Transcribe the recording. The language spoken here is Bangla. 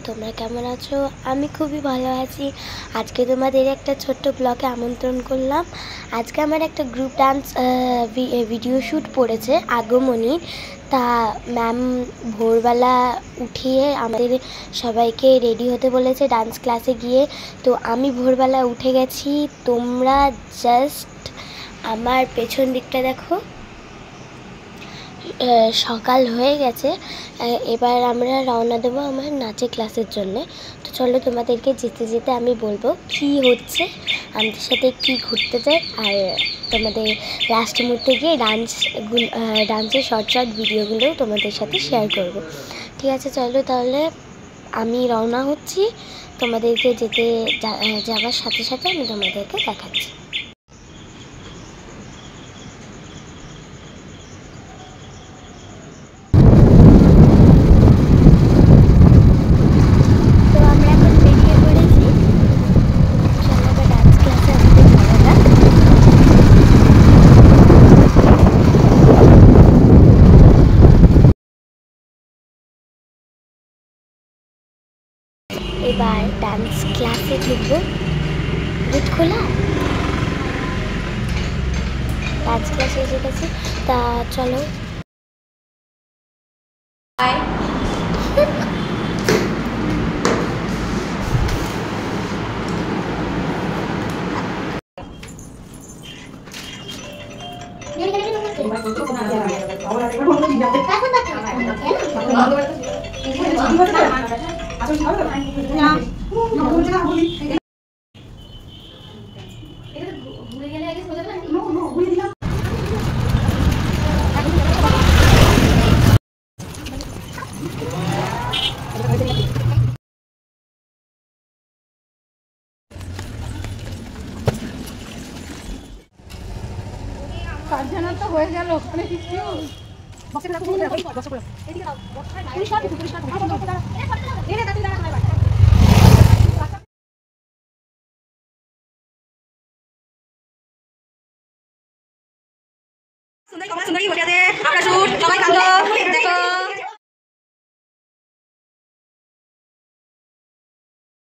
তোমরা কেমন আছো? আমি খুবই ভালো আছি। আজকে তোমাদের একটা ছোট্ট ব্লগে আমন্ত্রণ করলাম। আজকে আমার একটা গ্রুপ ডান্স ভিডিও শ্যুট পড়েছে আগমনী। তা ম্যাম ভোরবেলা উঠিয়ে আমাদের সবাইকে রেডি হতে বলেছে ডান্স ক্লাসে গিয়ে। তো আমি ভোরবেলা উঠে গেছি। তোমরা জাস্ট আমার পেছন দিকটা দেখো, সকাল হয়ে গেছে। এবার আমরা রওনা দেবো আমার নাচের ক্লাসের জন্যে। তো চলো তোমাদেরকে যেতে যেতে আমি বলবো কি হচ্ছে, আমাদের সাথে কি ঘুরতে যায়, আর তোমাদের লাস্ট মুহূর্তে গিয়ে ডান্সের শর্ট ভিডিওগুলোও তোমাদের সাথে শেয়ার করব। ঠিক আছে, চলো তাহলে আমি রওনা হচ্ছি। তোমাদেরকে যাওয়ার সাথে সাথে আমি তোমাদেরকে দেখাচ্ছি। এবার ডান্স ক্লাসে ঢুকবো। গেট খোলা, ডান্স ক্লাসে এসে গেছি। তা চলো। কারখানা তো হয়ে গেল ওখানে কিছু সুন্দরী বসে আছে। আমরা শুট সবাই কাঁদো দেখো।